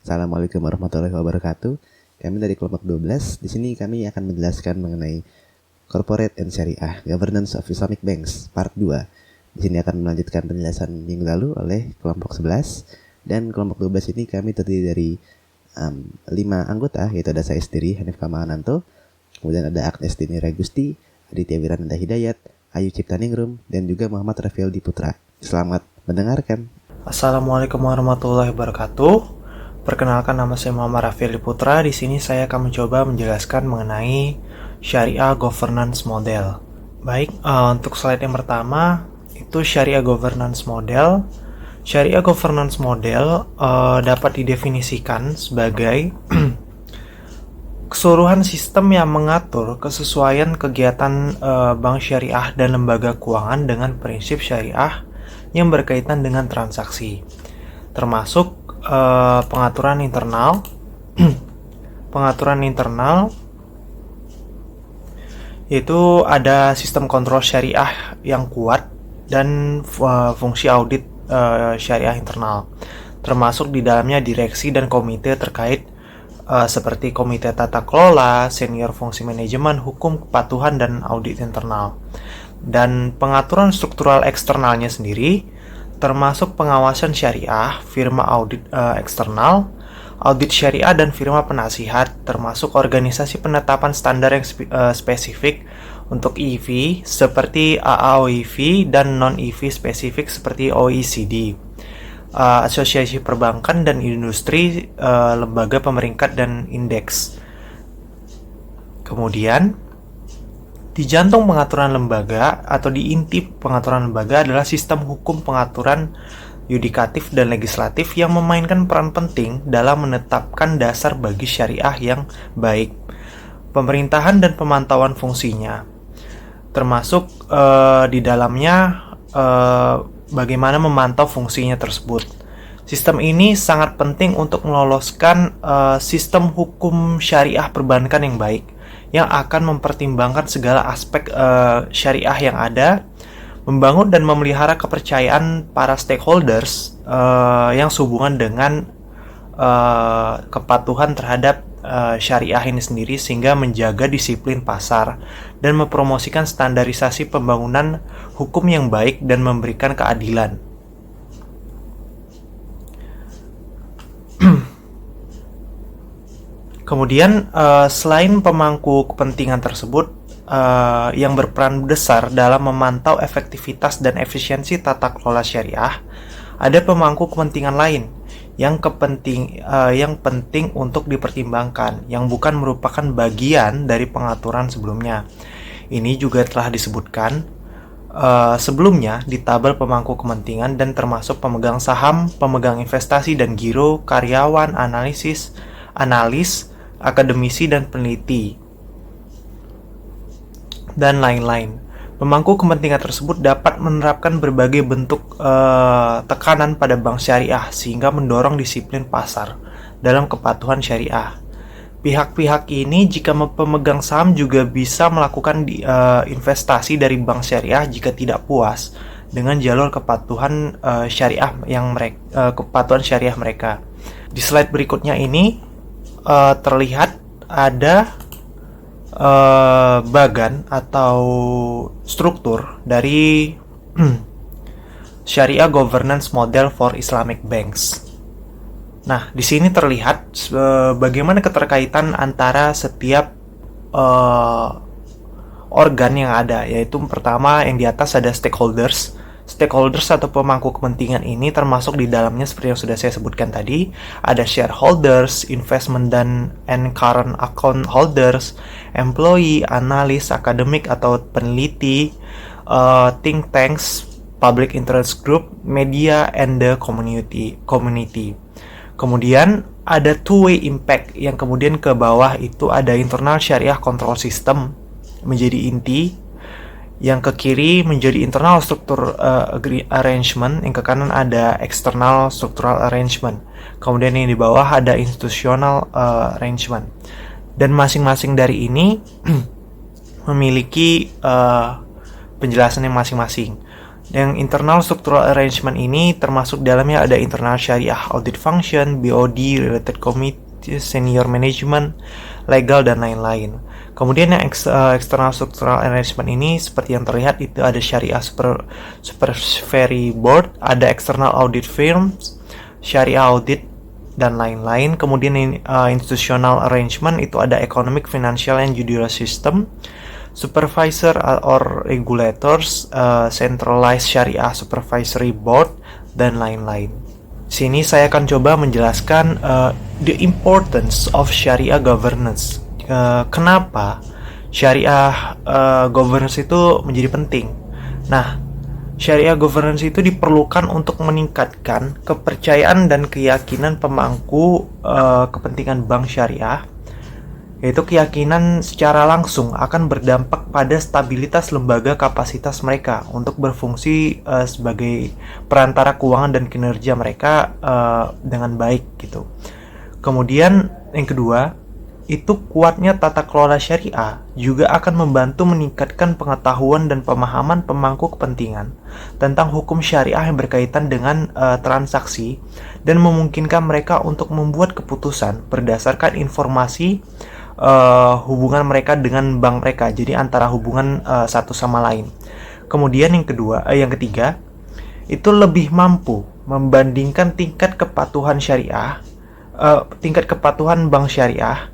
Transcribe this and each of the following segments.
Assalamualaikum warahmatullahi wabarakatuh. Kami dari kelompok 12. Di sini kami akan menjelaskan mengenai Corporate and Syariah Governance of Islamic Banks Part 2. Di sini akan melanjutkan penjelasan minggu lalu oleh kelompok 11. Dan kelompok 12 ini kami terdiri dari 5 anggota, yaitu ada saya sendiri, Hanif Kamahananto. Kemudian ada Agnes Dini Ragusti, Aditya Wirananda Hidayat, Ayu Ciptaningrum, dan juga Muhammad Rafael Diputra. Selamat mendengarkan. Assalamualaikum warahmatullahi wabarakatuh. Perkenalkan, nama saya Muhammad Rafael Diputra. Di sini saya akan mencoba menjelaskan mengenai Syariah Governance Model. Baik, untuk slide yang pertama itu Syariah Governance Model. Syariah Governance Model dapat didefinisikan sebagai keseluruhan sistem yang mengatur kesesuaian kegiatan bank syariah dan lembaga keuangan dengan prinsip syariah yang berkaitan dengan transaksi, termasuk pengaturan internal. Pengaturan internal yaitu ada sistem kontrol syariah yang kuat dan fungsi audit syariah internal, termasuk di dalamnya direksi dan komite terkait seperti komite tata kelola, senior fungsi manajemen, hukum, kepatuhan, dan audit internal. Dan pengaturan struktural eksternalnya sendiri termasuk pengawasan syariah, firma audit eksternal, audit syariah, dan firma penasihat, termasuk organisasi penetapan standar yang spesifik untuk EV seperti AAOEV dan non-EV spesifik seperti OECD, asosiasi perbankan dan industri, lembaga pemeringkat dan indeks. Kemudian di jantung pengaturan lembaga atau di inti pengaturan lembaga adalah sistem hukum pengaturan yudikatif dan legislatif yang memainkan peran penting dalam menetapkan dasar bagi syariah yang baik, pemerintahan dan pemantauan fungsinya, termasuk di dalamnya bagaimana memantau fungsinya tersebut. Sistem ini sangat penting untuk meloloskan sistem hukum syariah perbankan yang baik, yang akan mempertimbangkan segala aspek syariah yang ada, membangun dan memelihara kepercayaan para stakeholders yang sehubungan dengan kepatuhan terhadap syariah ini sendiri, sehingga menjaga disiplin pasar dan mempromosikan standarisasi pembangunan hukum yang baik dan memberikan keadilan. Kemudian selain pemangku kepentingan tersebut yang berperan besar dalam memantau efektivitas dan efisiensi tata kelola syariah, ada pemangku kepentingan lain yang penting untuk dipertimbangkan, yang bukan merupakan bagian dari pengaturan sebelumnya. Ini juga telah disebutkan sebelumnya di tabel pemangku kepentingan, dan termasuk pemegang saham, pemegang investasi dan giro, karyawan, analis, akademisi dan peneliti, dan lain-lain. Pemangku kepentingan tersebut dapat menerapkan berbagai bentuk tekanan pada bank syariah sehingga mendorong disiplin pasar dalam kepatuhan syariah. Pihak-pihak ini, jika pemegang saham, juga bisa melakukan investasi dari bank syariah jika tidak puas dengan jalur kepatuhan syariah kepatuhan syariah mereka. Di slide berikutnya ini terlihat ada bagan atau struktur dari Syariah Governance Model for Islamic Banks. Nah, di sini terlihat bagaimana keterkaitan antara setiap organ yang ada, yaitu pertama yang di atas ada stakeholders. Stakeholders atau pemangku kepentingan ini termasuk di dalamnya seperti yang sudah saya sebutkan tadi, ada shareholders, investment and current account holders, employee, analis, akademik atau peneliti, think tanks, public interest group, media, and the community. Kemudian ada two-way impact, yang kemudian ke bawah itu ada internal syariah control system menjadi inti, yang ke kiri menjadi internal struktur arrangement, yang ke kanan ada external structural arrangement, kemudian yang di bawah ada institutional arrangement. Dan masing-masing dari ini memiliki penjelasannya masing-masing. Yang internal structural arrangement ini termasuk dalamnya ada internal syariah audit function, BOD, related committee, senior management, legal, dan lain-lain. Kemudian yang external structural arrangement ini seperti yang terlihat itu ada syariah supervisory board, ada external audit firms, syariah audit, dan lain-lain. Kemudian institutional arrangement itu ada economic, financial, and judicial system, supervisor or regulators, centralized syariah supervisory board, dan lain-lain. Sini saya akan coba menjelaskan the importance of syariah governance. Kenapa syariah governance itu menjadi penting? Nah, syariah governance itu diperlukan untuk meningkatkan kepercayaan dan keyakinan pemangku kepentingan bank syariah, yaitu keyakinan secara langsung akan berdampak pada stabilitas lembaga kapasitas mereka untuk berfungsi sebagai perantara keuangan dan kinerja mereka dengan baik gitu. Kemudian yang kedua, itu kuatnya tata kelola syariah juga akan membantu meningkatkan pengetahuan dan pemahaman pemangku kepentingan tentang hukum syariah yang berkaitan dengan transaksi dan memungkinkan mereka untuk membuat keputusan berdasarkan informasi hubungan mereka dengan bank mereka, jadi antara hubungan satu sama lain. Kemudian yang ketiga, itu lebih mampu membandingkan tingkat kepatuhan bank syariah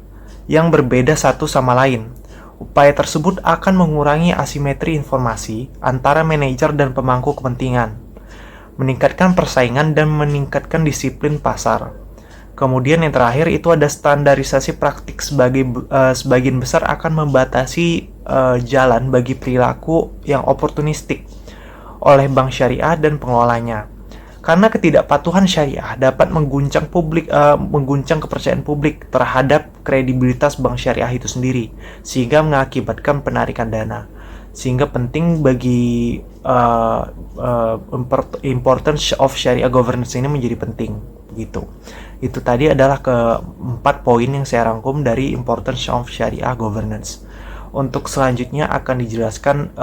yang berbeda satu sama lain. Upaya tersebut akan mengurangi asimetri informasi antara manajer dan pemangku kepentingan, meningkatkan persaingan dan meningkatkan disiplin pasar. Kemudian yang terakhir itu ada standarisasi praktik sebagian besar akan membatasi jalan bagi perilaku yang oportunistik oleh bank syariah dan pengelolanya. Karena ketidakpatuhan syariah dapat mengguncang kepercayaan publik terhadap kredibilitas bank syariah itu sendiri, sehingga mengakibatkan penarikan dana. Sehingga penting bagi importance of syariah governance ini menjadi penting, begitu. Itu tadi adalah keempat poin yang saya rangkum dari importance of syariah governance. Untuk selanjutnya akan dijelaskan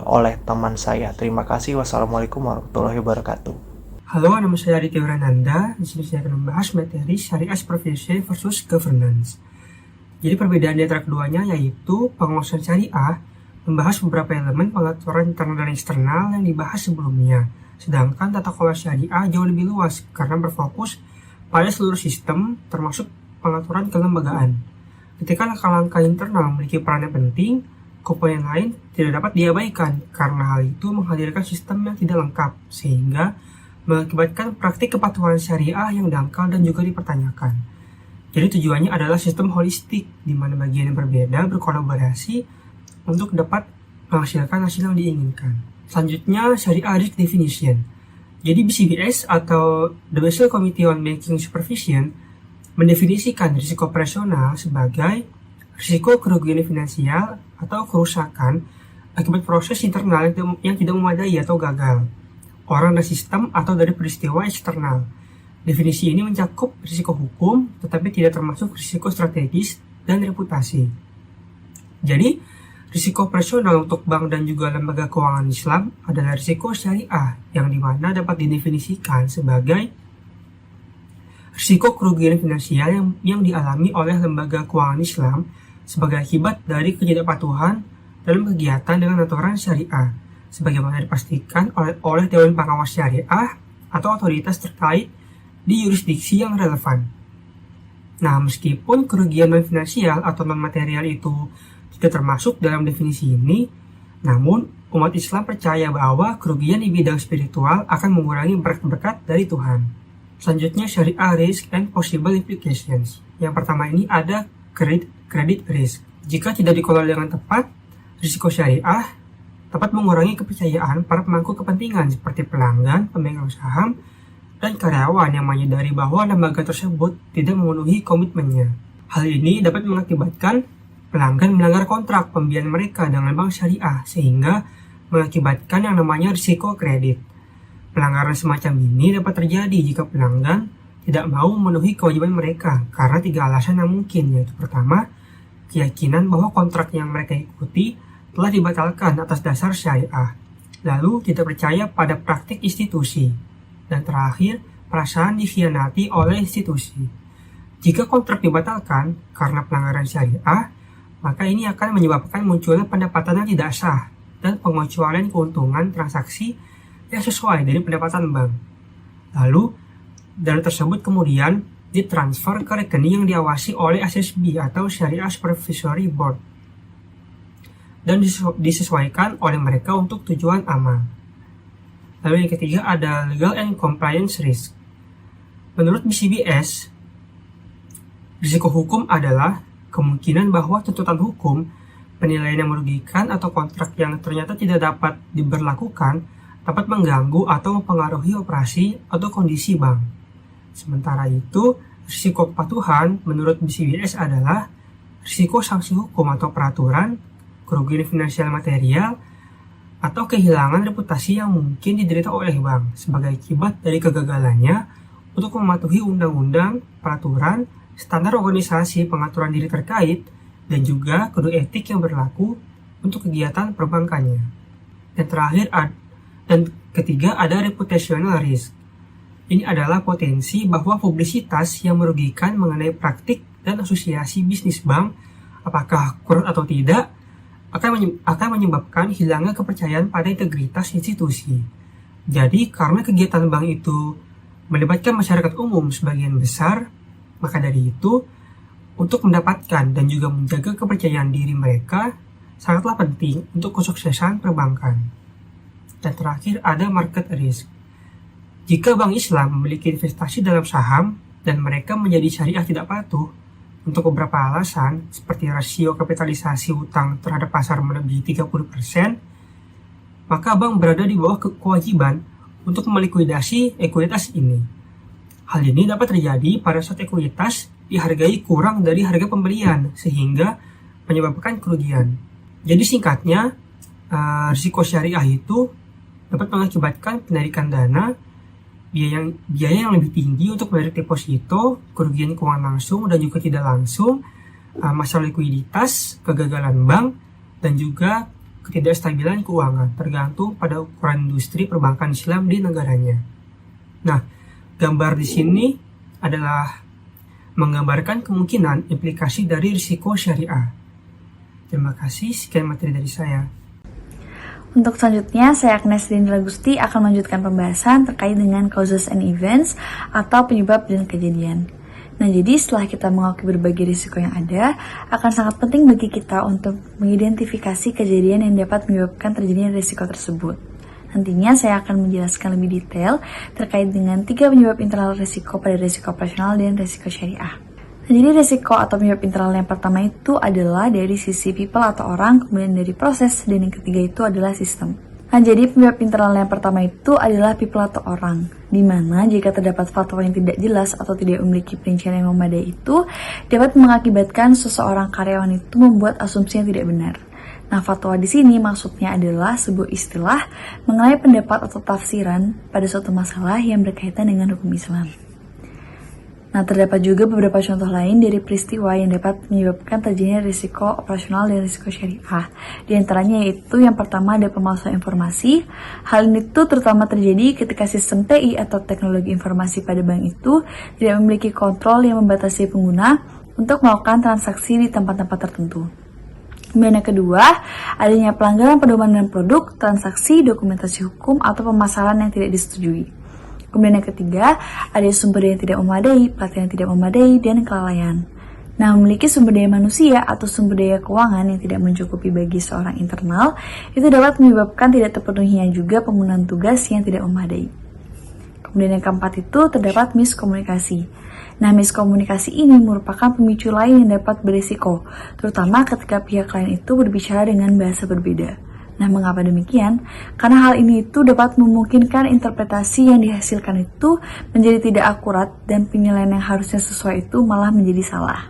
oleh teman saya. Terima kasih. Wassalamualaikum warahmatullahi wabarakatuh. Halo, nama saya Aditya Urananda. Di sini saya akan membahas materi syariah supervision versus governance. Jadi perbedaan di antara keduanya yaitu penguasaan syariah membahas beberapa elemen pengaturan internal dan eksternal yang dibahas sebelumnya. Sedangkan tata kelola syariah jauh lebih luas karena berfokus pada seluruh sistem termasuk pengaturan kelembagaan. Ketika langkah-langkah internal memiliki peran yang penting, komponen lain tidak dapat diabaikan karena hal itu menghadirkan sistem yang tidak lengkap sehingga mengakibatkan praktik kepatuhan syariah yang dangkal dan juga dipertanyakan. Jadi tujuannya adalah sistem holistik, di mana bagian yang berbeda berkolaborasi untuk dapat menghasilkan hasil yang diinginkan. Selanjutnya, syariah risk definition. Jadi BCBS atau The Basel Committee on Banking Supervision mendefinisikan risiko operasional sebagai risiko kerugian finansial atau kerusakan akibat proses internal yang tidak memadai atau gagal, orang dan sistem atau dari peristiwa eksternal. Definisi ini mencakup risiko hukum, tetapi tidak termasuk risiko strategis dan reputasi. Jadi, risiko operasional untuk bank dan juga lembaga keuangan Islam adalah risiko syariah yang dimana dapat didefinisikan sebagai risiko kerugian finansial yang dialami oleh lembaga keuangan Islam sebagai akibat dari ketidakpatuhan dalam kegiatan dengan aturan syariah, sebagaimana dipastikan oleh Dewan Pengawas Syariah atau otoritas terkait di yurisdiksi yang relevan. Nah, meskipun kerugian non-finansial atau non-material itu tidak termasuk dalam definisi ini, namun umat Islam percaya bahwa kerugian di bidang spiritual akan mengurangi berkat-berkat dari Tuhan. Selanjutnya, syariah risk and possible implications. Yang pertama ini ada credit risk. Jika tidak dikelola dengan tepat, risiko syariah dapat mengurangi kepercayaan para pemangku kepentingan seperti pelanggan, pemegang saham, dan karyawan yang menyadari bahwa lembaga tersebut tidak memenuhi komitmennya. Hal ini dapat mengakibatkan pelanggan melanggar kontrak pembelian mereka dengan bank syariah sehingga mengakibatkan yang namanya risiko kredit. Pelanggaran semacam ini dapat terjadi jika pelanggan tidak mau memenuhi kewajiban mereka karena 3 alasan yang mungkin, yaitu pertama, keyakinan bahwa kontrak yang mereka ikuti telah dibatalkan atas dasar syariah. lalu tidak percaya pada praktik institusi, dan terakhir, perasaan dikhianati oleh institusi. Jika kontrak dibatalkan karena pelanggaran syariah, maka ini akan menyebabkan munculnya pendapatan yang tidak sah dan pengecualian keuntungan transaksi yang sesuai dari pendapatan bank. Lalu, dana tersebut kemudian ditransfer ke rekening yang diawasi oleh SSB atau Syariah Supervisory Board dan disesuaikan oleh mereka untuk tujuan amal. Lalu yang ketiga ada legal and compliance risk. Menurut BCBS, risiko hukum adalah kemungkinan bahwa tuntutan hukum, penilaian yang merugikan atau kontrak yang ternyata tidak dapat diberlakukan dapat mengganggu atau mempengaruhi operasi atau kondisi bank. Sementara itu, risiko kepatuhan menurut BCBS adalah risiko sanksi hukum atau peraturan, kerugian finansial material, atau kehilangan reputasi yang mungkin diderita oleh bank sebagai akibat dari kegagalannya untuk mematuhi undang-undang, peraturan, standar organisasi pengaturan diri terkait, dan juga kode etik yang berlaku untuk kegiatan perbankannya. Dan ketiga ada reputational risk. Ini adalah potensi bahwa publisitas yang merugikan mengenai praktik dan asosiasi bisnis bank, apakah akurat atau tidak, akan menyebabkan hilangnya kepercayaan pada integritas institusi. Jadi, karena kegiatan bank itu melibatkan masyarakat umum sebagian besar, maka dari itu, untuk mendapatkan dan juga menjaga kepercayaan diri mereka sangatlah penting untuk kesuksesan perbankan. Dan terakhir ada market risk. Jika bank Islam memiliki investasi dalam saham dan mereka menjadi syariah tidak patuh untuk beberapa alasan seperti rasio kapitalisasi utang terhadap pasar melebihi 30%, maka bank berada di bawah kewajiban untuk melikuidasi ekuitas ini. Hal ini dapat terjadi pada saat ekuitas dihargai kurang dari harga pembelian sehingga menyebabkan kerugian. Jadi singkatnya, risiko syariah itu dapat mengakibatkan penarikan dana, biaya yang lebih tinggi untuk menarik deposito, kerugian keuangan langsung dan juga tidak langsung, masalah likuiditas, kegagalan bank, dan juga ketidakstabilan keuangan tergantung pada ukuran industri perbankan Islam di negaranya. Nah, gambar di sini adalah menggambarkan kemungkinan implikasi dari risiko syariah. Terima kasih, sekian materi dari saya. Untuk selanjutnya, saya Agnes Rindra Gusti akan melanjutkan pembahasan terkait dengan causes and events atau penyebab dan kejadian. Nah, jadi setelah kita mengakui berbagai risiko yang ada, akan sangat penting bagi kita untuk mengidentifikasi kejadian yang dapat menyebabkan terjadinya risiko tersebut. Nantinya saya akan menjelaskan lebih detail terkait dengan 3 penyebab internal risiko pada risiko operasional dan risiko syariah. Nah, jadi risiko atau penyebab internal yang pertama itu adalah dari sisi people atau orang, kemudian dari proses, dan yang ketiga itu adalah sistem. Nah, jadi penyebab internal yang pertama itu adalah people atau orang, di mana jika terdapat fatwa yang tidak jelas atau tidak memiliki perincian yang memadai itu dapat mengakibatkan seseorang karyawan itu membuat asumsi yang tidak benar. Nah, fatwa di sini maksudnya adalah sebuah istilah mengenai pendapat atau tafsiran pada suatu masalah yang berkaitan dengan hukum Islam. Nah, terdapat juga beberapa contoh lain dari peristiwa yang dapat menyebabkan terjadinya risiko operasional dan risiko syariah. Di antaranya yaitu yang pertama ada pemalsuan informasi. Hal ini tuh terutama terjadi ketika sistem TI atau teknologi informasi pada bank itu tidak memiliki kontrol yang membatasi pengguna untuk melakukan transaksi di tempat-tempat tertentu. Kemudian yang kedua, adanya pelanggaran pedoman dan produk, transaksi, dokumentasi hukum, atau pemasaran yang tidak disetujui. Kemudian yang ketiga, ada sumber daya yang tidak memadai, pelatihan yang tidak memadai, dan kelalaian. Nah, memiliki sumber daya manusia atau sumber daya keuangan yang tidak mencukupi bagi seorang internal, itu dapat menyebabkan tidak terpenuhinya juga penggunaan tugas yang tidak memadai. Kemudian yang keempat itu terdapat miskomunikasi. Nah, miskomunikasi ini merupakan pemicu lain yang dapat berisiko, terutama ketika pihak lain itu berbicara dengan bahasa berbeda. Nah, mengapa demikian? Karena hal ini itu dapat memungkinkan interpretasi yang dihasilkan itu menjadi tidak akurat dan penilaian yang harusnya sesuai itu malah menjadi salah.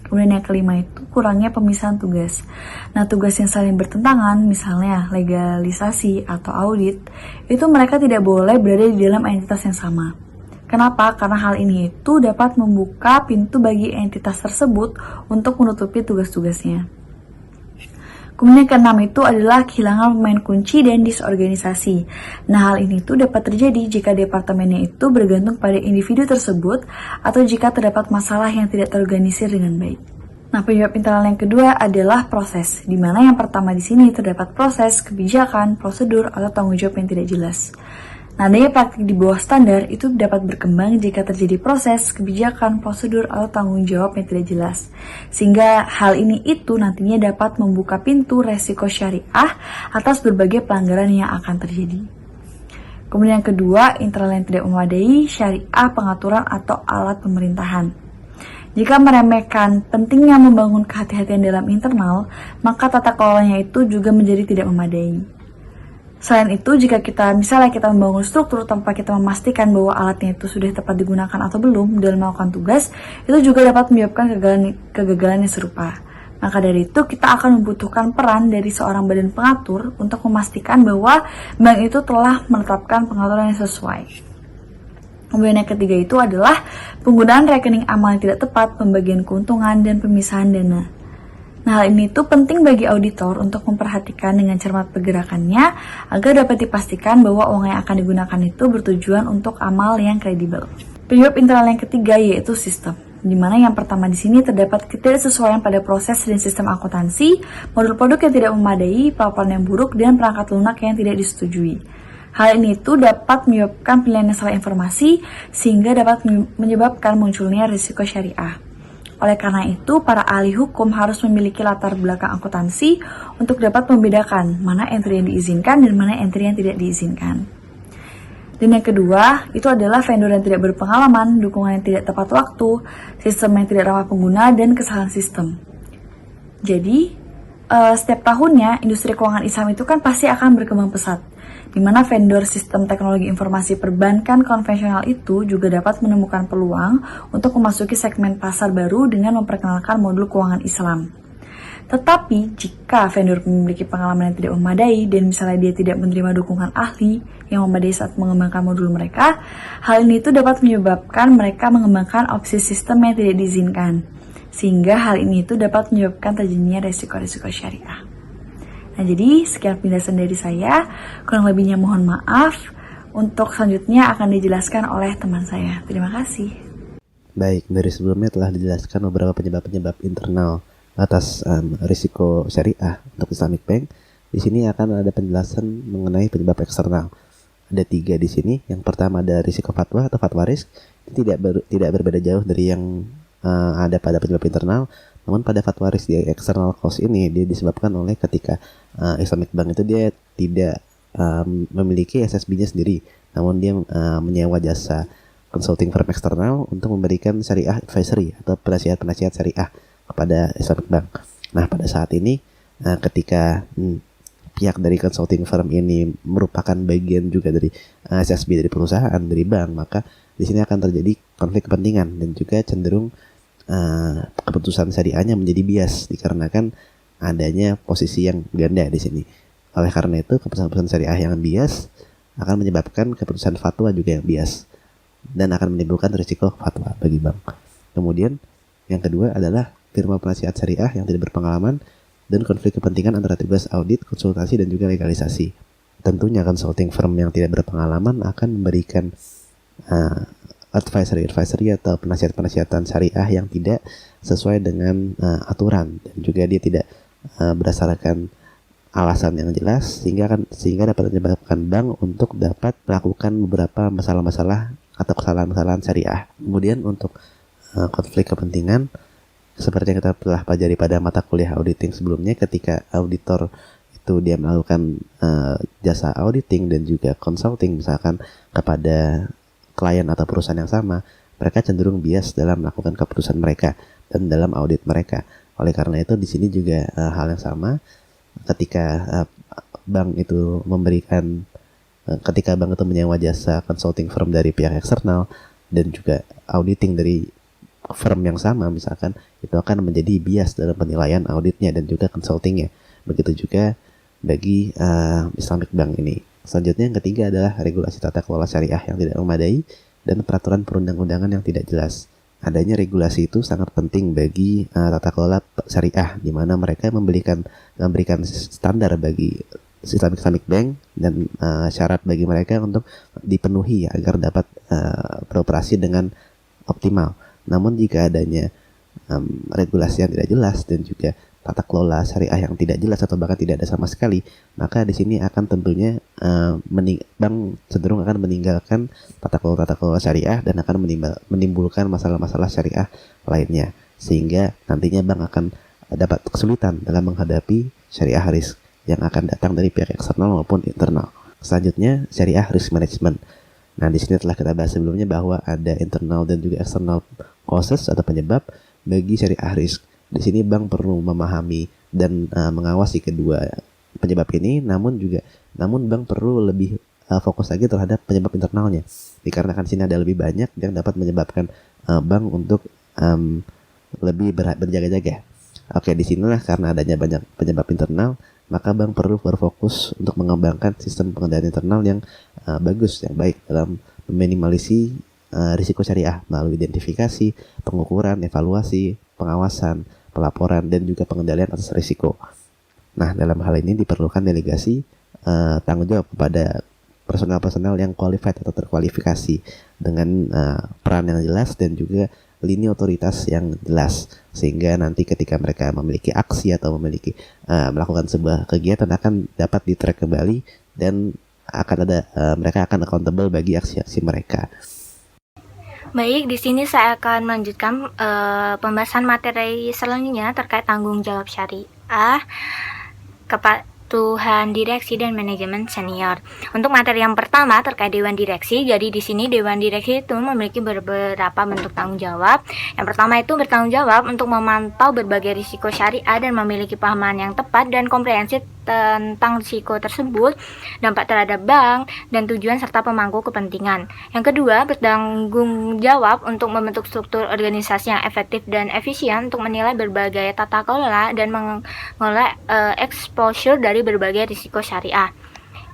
Kemudian yang kelima itu kurangnya pemisahan tugas. Nah, tugas yang saling bertentangan, misalnya legalisasi atau audit, itu mereka tidak boleh berada di dalam entitas yang sama. Kenapa? Karena hal ini itu dapat membuka pintu bagi entitas tersebut untuk menutupi tugas-tugasnya. Kemudian keenam itu adalah kehilangan pemain kunci dan disorganisasi. Nah, hal ini tuh dapat terjadi jika departemennya itu bergantung pada individu tersebut atau jika terdapat masalah yang tidak terorganisir dengan baik. Nah, penyebab internal yang kedua adalah proses, di mana yang pertama di sini terdapat proses, kebijakan, prosedur, atau tanggung jawab yang tidak jelas. Nah, adanya praktik di bawah standar itu dapat berkembang jika terjadi proses, kebijakan, prosedur, atau tanggung jawab yang tidak jelas. Sehingga hal ini itu nantinya dapat membuka pintu resiko syariah atas berbagai pelanggaran yang akan terjadi. Kemudian yang kedua, internal yang tidak memadai, syariah pengaturan atau alat pemerintahan. Jika meremehkan pentingnya membangun kehati-hatian dalam internal, maka tata kelolanya itu juga menjadi tidak memadai. Selain itu, jika kita membangun struktur tanpa kita memastikan bahwa alatnya itu sudah tepat digunakan atau belum dalam melakukan tugas, itu juga dapat menyebabkan kegagalan yang serupa. Maka dari itu, kita akan membutuhkan peran dari seorang badan pengatur untuk memastikan bahwa bank itu telah menetapkan pengaturan yang sesuai. Kemudian yang ketiga itu adalah penggunaan rekening amal yang tidak tepat, pembagian keuntungan, dan pemisahan dana. Nah, hal ini tuh penting bagi auditor untuk memperhatikan dengan cermat pergerakannya agar dapat dipastikan bahwa uang yang akan digunakan itu bertujuan untuk amal yang kredibel. Penyebab internal yang ketiga yaitu sistem, di mana yang pertama di sini terdapat ketidaksesuaian pada proses dan sistem akuntansi, modul produk yang tidak memadai, pelaporan yang buruk, dan perangkat lunak yang tidak disetujui. Hal ini itu dapat menyebabkan pilihan yang salah informasi sehingga dapat menyebabkan munculnya risiko syariah. Oleh karena itu, para ahli hukum harus memiliki latar belakang akuntansi untuk dapat membedakan mana entry yang diizinkan dan mana entry yang tidak diizinkan. Dan yang kedua, itu adalah vendor yang tidak berpengalaman, dukungan yang tidak tepat waktu, sistem yang tidak ramah pengguna, dan kesalahan sistem. Jadi, setiap tahunnya industri keuangan Islam itu kan pasti akan berkembang pesat, di mana vendor sistem teknologi informasi perbankan konvensional itu juga dapat menemukan peluang untuk memasuki segmen pasar baru dengan memperkenalkan modul keuangan Islam. Tetapi jika vendor memiliki pengalaman yang tidak memadai dan misalnya dia tidak menerima dukungan ahli yang memadai saat mengembangkan modul mereka, hal ini itu dapat menyebabkan mereka mengembangkan opsi sistem yang tidak diizinkan. Sehingga hal ini itu dapat menyebabkan terjadinya resiko-resiko syariah. Nah, jadi sekian penjelasan dari saya. Kurang lebihnya mohon maaf. Untuk selanjutnya akan dijelaskan oleh teman saya. Terima kasih. Baik, dari sebelumnya telah dijelaskan beberapa penyebab-penyebab internal atas risiko syariah untuk Islamic Bank. Di sini akan ada penjelasan mengenai penyebab eksternal. Ada 3 di sini. Yang pertama ada risiko fatwa atau fatwa risk. Ini tidak berbeda jauh dari yang ada pada penyebab internal. Namun pada fatwa risk di external cost ini dia disebabkan oleh ketika Islamic Bank itu dia tidak memiliki SSB-nya sendiri, namun dia menyewa jasa consulting firm eksternal untuk memberikan syariah advisory atau penasihat syariah kepada Islamic Bank. Nah, pada saat ini ketika pihak dari consulting firm ini merupakan bagian juga dari SSB dari perusahaan, dari bank, maka di sini akan terjadi konflik kepentingan dan juga cenderung keputusan syariahnya menjadi bias dikarenakan adanya posisi yang ganda di sini. Oleh karena itu, keputusan syariah yang bias akan menyebabkan keputusan fatwa juga yang bias dan akan menimbulkan risiko fatwa bagi bank. Kemudian yang kedua adalah firma penasihat syariah yang tidak berpengalaman dan konflik kepentingan antara tugas audit, konsultasi, dan juga legalisasi. Tentunya consulting firm yang tidak berpengalaman akan memberikan advisory atau penasihat-penasihatan syariah yang tidak sesuai dengan aturan, dan juga dia tidak berdasarkan alasan yang jelas sehingga dapat menyebabkan bank untuk dapat melakukan beberapa masalah-masalah atau kesalahan-kesalahan syariah. Kemudian untuk konflik kepentingan seperti yang kita telah pelajari pada mata kuliah auditing sebelumnya, ketika auditor itu dia melakukan jasa auditing dan juga consulting misalkan kepada klien atau perusahaan yang sama, mereka cenderung bias dalam melakukan keputusan mereka dan dalam audit mereka. Oleh karena itu di sini juga hal yang sama ketika bank itu menyewa jasa consulting firm dari pihak eksternal dan juga auditing dari firm yang sama misalkan, itu akan menjadi bias dalam penilaian auditnya dan juga consultingnya. Begitu juga bagi Islamic Bank ini. Selanjutnya yang ketiga adalah regulasi tata kelola syariah yang tidak memadai dan peraturan perundang-undangan yang tidak jelas. adanya regulasi itu sangat penting bagi tata kelola syariah, di mana mereka memberikan standar bagi Islamic Bank dan syarat bagi mereka untuk dipenuhi agar dapat beroperasi dengan optimal. Namun jika adanya regulasi yang tidak jelas dan juga tata kelola syariah yang tidak jelas atau bahkan tidak ada sama sekali, maka di sini akan tentunya bank cenderung akan meninggalkan tata kelola syariah dan akan menimbulkan masalah-masalah syariah lainnya, sehingga nantinya bank akan dapat kesulitan dalam menghadapi syariah risk yang akan datang dari pihak eksternal maupun internal. Selanjutnya, syariah risk management. Nah, di sini telah kita bahas sebelumnya bahwa ada internal dan juga external causes atau penyebab bagi syariah risk. Di sini bank perlu memahami dan mengawasi kedua penyebab ini, namun bank perlu lebih fokus lagi terhadap penyebab internalnya. Dikarenakan sini ada lebih banyak yang dapat menyebabkan bank untuk lebih berjaga-jaga. Oke, disinilah karena adanya banyak penyebab internal, maka bank perlu berfokus untuk mengembangkan sistem pengendalian internal yang bagus, yang baik dalam meminimalisasi risiko syariah melalui identifikasi, pengukuran, evaluasi, pengawasan, pelaporan, dan juga pengendalian atas risiko. Nah, dalam hal ini diperlukan delegasi tanggung jawab kepada personel-personel yang qualified atau terkualifikasi dengan peran yang jelas dan juga lini otoritas yang jelas, sehingga nanti ketika mereka memiliki aksi atau melakukan sebuah kegiatan akan dapat di-track kembali dan mereka akan accountable bagi aksi-aksi mereka. Baik, di sini saya akan melanjutkan pembahasan materi selanjutnya terkait tanggung jawab syariah, kepatuhan direksi dan manajemen senior. Untuk materi yang pertama terkait dewan direksi, jadi di sini dewan direksi itu memiliki beberapa bentuk tanggung jawab. Yang pertama itu bertanggung jawab untuk memantau berbagai risiko syariah dan memiliki pemahaman yang tepat dan komprehensif tentang risiko tersebut, dampak terhadap bank, dan tujuan serta pemangku kepentingan. Yang kedua, bertanggung jawab untuk membentuk struktur organisasi yang efektif dan efisien untuk menilai berbagai tata kelola dan mengelola exposure dari berbagai risiko syariah.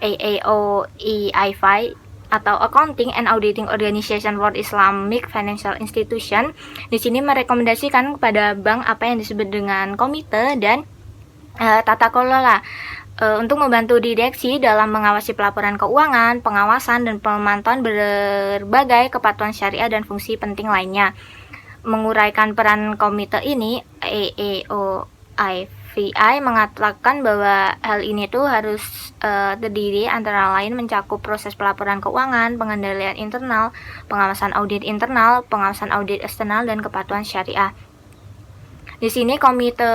AAOEI5 atau Accounting and Auditing Organization for Islamic Financial Institution di sini merekomendasikan kepada bank apa yang disebut dengan komite dan tata kelola untuk membantu direksi dalam mengawasi pelaporan keuangan, pengawasan, dan pemantauan berbagai kepatuhan syariah dan fungsi penting lainnya. Menguraikan peran komite ini, AAOIVI mengatakan bahwa hal ini tuh harus terdiri antara lain mencakup proses pelaporan keuangan, pengendalian internal, pengawasan audit internal, pengawasan audit eksternal, dan kepatuhan syariah. Di sini komite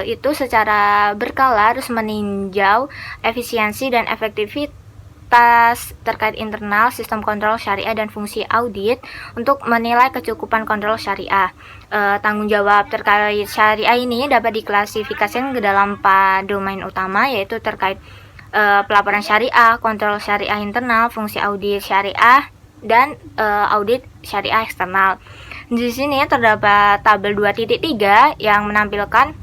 itu secara berkala harus meninjau efisiensi dan efektivitas terkait internal sistem kontrol syariah dan fungsi audit untuk menilai kecukupan kontrol syariah. Tanggung jawab terkait syariah ini dapat diklasifikasikan ke dalam 4 domain utama, yaitu terkait pelaporan syariah, kontrol syariah internal, fungsi audit syariah, dan audit syariah eksternal. Di sini terdapat tabel 2.3 yang menampilkan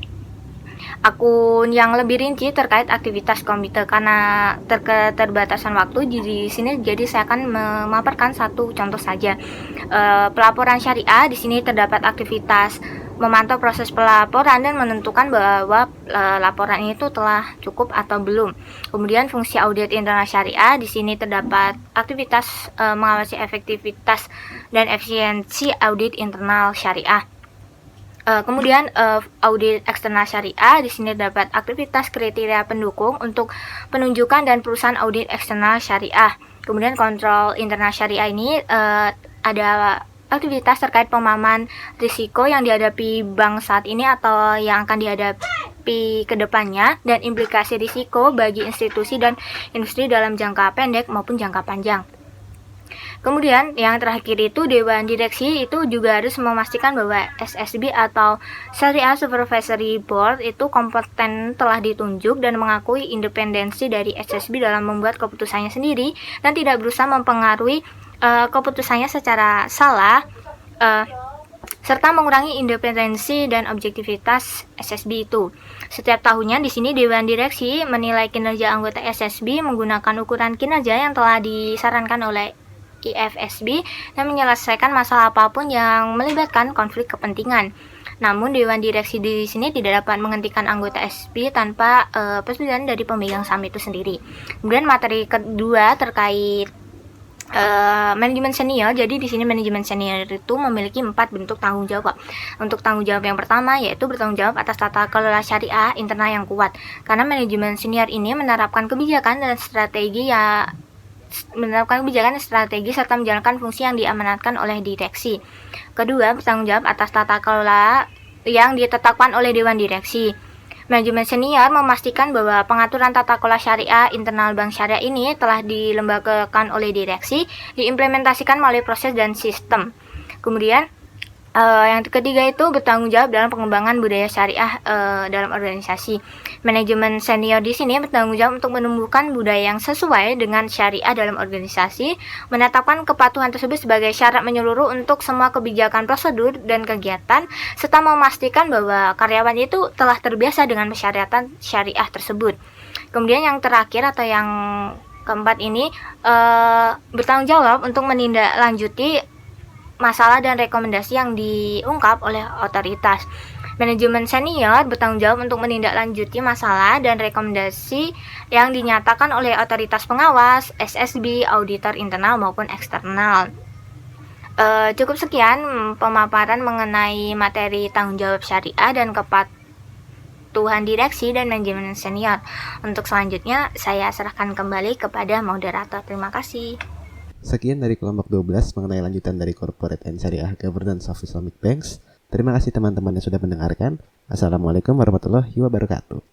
akun yang lebih rinci terkait aktivitas komite. Karena keterbatasan waktu di sini, jadi saya akan memaparkan satu contoh saja. Pelaporan syariah, di sini terdapat aktivitas memantau proses pelaporan dan menentukan bahwa laporan itu telah cukup atau belum. Kemudian fungsi audit internal syariah, di sini terdapat aktivitas mengawasi efektivitas dan efisiensi audit internal syariah. Kemudian audit eksternal syariah, di sini terdapat aktivitas kriteria pendukung untuk penunjukan dan perusahaan audit eksternal syariah. Kemudian kontrol internal syariah ini ada aktivitas terkait pemahaman risiko yang dihadapi bank saat ini atau yang akan dihadapi ke depannya, dan implikasi risiko bagi institusi dan industri dalam jangka pendek maupun jangka panjang. Kemudian yang terakhir itu Dewan Direksi itu juga harus memastikan bahwa SSB atau Syariah Supervisory Board itu kompeten, telah ditunjuk dan mengakui independensi dari SSB dalam membuat keputusannya sendiri dan tidak berusaha mempengaruhi keputusannya secara salah, serta mengurangi independensi dan objektivitas SSB itu. Setiap tahunnya di sini Dewan Direksi menilai kinerja anggota SSB menggunakan ukuran kinerja yang telah disarankan oleh IFSB dan menyelesaikan masalah apapun yang melibatkan konflik kepentingan. Namun Dewan Direksi di sini tidak dapat menghentikan anggota SB tanpa persetujuan dari pemegang saham itu sendiri. Kemudian materi kedua terkait manajemen senior. Jadi di sini manajemen senior itu memiliki 4 bentuk tanggung jawab. Untuk tanggung jawab yang pertama yaitu bertanggung jawab atas tata kelola syariah internal yang kuat. Karena manajemen senior ini menerapkan kebijakan dan strategi serta menjalankan fungsi yang diamanatkan oleh direksi. Kedua, bertanggung jawab atas tata kelola yang ditetapkan oleh Dewan Direksi. Manajemen senior memastikan bahwa pengaturan tata kelola syariah internal bank syariah ini telah dilembagakan oleh direksi, diimplementasikan melalui proses dan sistem. Kemudian yang ketiga itu bertanggung jawab dalam pengembangan budaya syariah dalam organisasi. Manajemen senior di sini bertanggung jawab untuk menumbuhkan budaya yang sesuai dengan syariah dalam organisasi, menetapkan kepatuhan tersebut sebagai syarat menyeluruh untuk semua kebijakan, prosedur, dan kegiatan, serta memastikan bahwa karyawan itu telah terbiasa dengan persyaratan syariah tersebut. Kemudian yang terakhir atau yang keempat ini bertanggung jawab untuk menindaklanjuti masalah dan rekomendasi yang diungkap oleh otoritas. Manajemen senior bertanggung jawab untuk menindaklanjuti masalah dan rekomendasi yang dinyatakan oleh otoritas pengawas, SSB, auditor internal maupun eksternal. Cukup sekian pemaparan mengenai materi tanggung jawab syariah dan kepatuhan direksi dan manajemen senior. Untuk selanjutnya saya serahkan kembali kepada moderator. Terima kasih. Sekian dari kelompok 12 mengenai lanjutan dari Corporate and Syariah Governance of Islamic Banks. Terima kasih teman-teman yang sudah mendengarkan. Assalamualaikum warahmatullahi wabarakatuh.